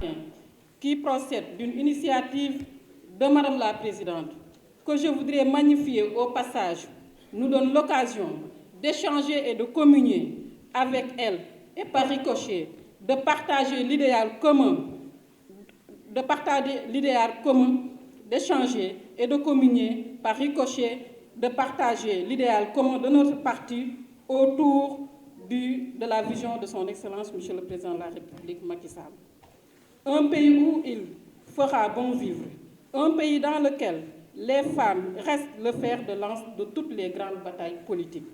matin, qui procède d'une initiative de Madame la Présidente, que je voudrais magnifier au passage, nous donne l'occasion d'échanger et de communier avec elle et par ricochet, de partager l'idéal commun, d'échanger et de communier par ricochet, de partager l'idéal commun de notre parti autour de la vision de son Excellence, Monsieur le Président de la République, Macky Sall. Un pays où il fera bon vivre, un pays dans lequel les femmes restent le fer de lance de toutes les grandes batailles politiques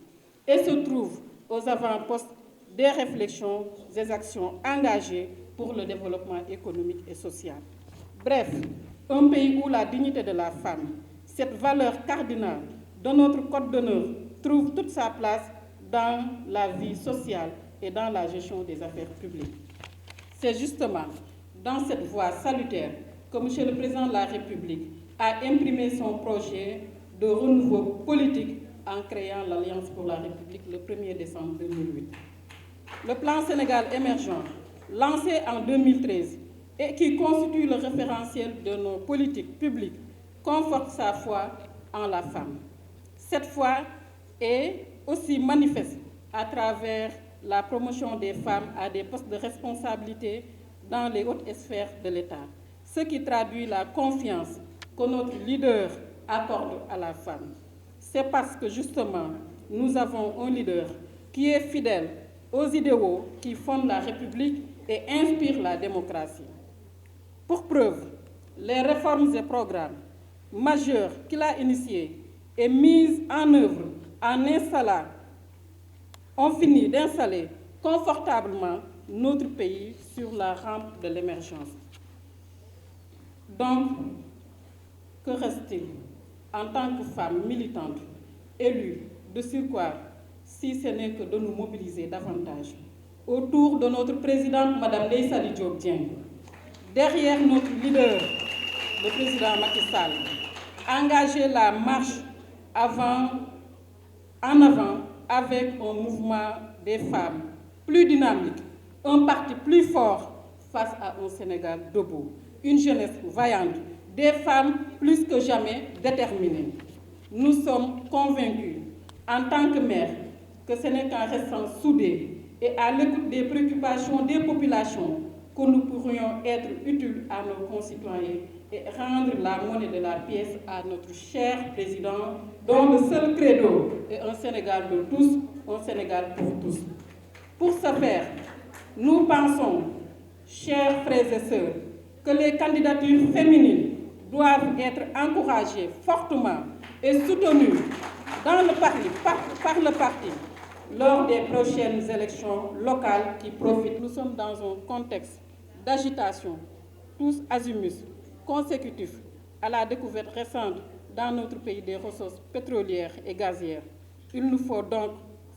et se trouvent aux avant-postes des réflexions, des actions engagées pour le développement économique et social. Bref, un pays où la dignité de la femme, cette valeur cardinale de notre code d'honneur, trouve toute sa place dans la vie sociale et dans la gestion des affaires publiques. C'est justement dans cette voie salutaire que M. le Président de la République a imprimé son projet de renouveau politique en créant l'Alliance pour la République le 1er décembre 2008. Le plan Sénégal émergent, lancé en 2013 et qui constitue le référentiel de nos politiques publiques, conforte sa foi en la femme. Cette foi est aussi manifeste à travers la promotion des femmes à des postes de responsabilité dans les hautes sphères de l'État, ce qui traduit la confiance que notre leader accorde à la femme. C'est parce que justement, nous avons un leader qui est fidèle aux idéaux qui fondent la République et inspirent la démocratie. Pour preuve, les réformes et programmes majeurs qu'il a initiés et mis en œuvre ont fini d'installer confortablement notre pays sur la rampe de l'émergence. Donc, que reste-t-il en tant que femme militante, élue de surcroît, si ce n'est que de nous mobiliser davantage autour de notre présidente, Mme Ndeye Saly Diop Dieng, derrière notre leader, le président Macky Sall, engager la marche en avant avec un mouvement des femmes plus dynamique, un parti plus fort face à un Sénégal debout, une jeunesse vaillante, des femmes plus que jamais déterminées. Nous sommes convaincus, en tant que mères, que ce n'est qu'en restant soudés et à l'écoute des préoccupations des populations que nous pourrions être utiles à nos concitoyens et rendre la monnaie de la pièce à notre cher président, dont le seul credo est un Sénégal de tous, un Sénégal pour tous. Pour ce faire, nous pensons, chers frères et sœurs, que les candidatures féminines doivent être encouragées fortement et soutenues par le parti lors des prochaines élections locales qui profitent. Nous sommes dans un contexte d'agitation, tous azimuts, consécutif à la découverte récente dans notre pays des ressources pétrolières et gazières. Il nous faut donc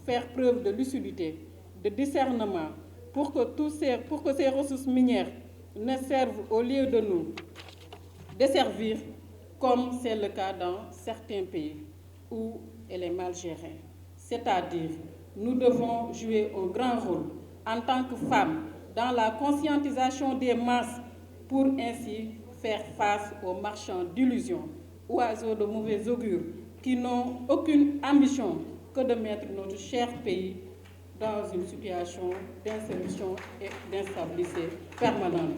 faire preuve de lucidité, de discernement, pour que ces ressources minières ne servent au lieu de nous desservir, comme c'est le cas dans certains pays où elle est mal gérée. C'est-à-dire, nous devons jouer un grand rôle en tant que femmes dans la conscientisation des masses pour ainsi faire face aux marchands d'illusions, oiseaux de mauvais augure, qui n'ont aucune ambition que de mettre notre cher pays dans une situation d'insolution et d'instabilité permanente.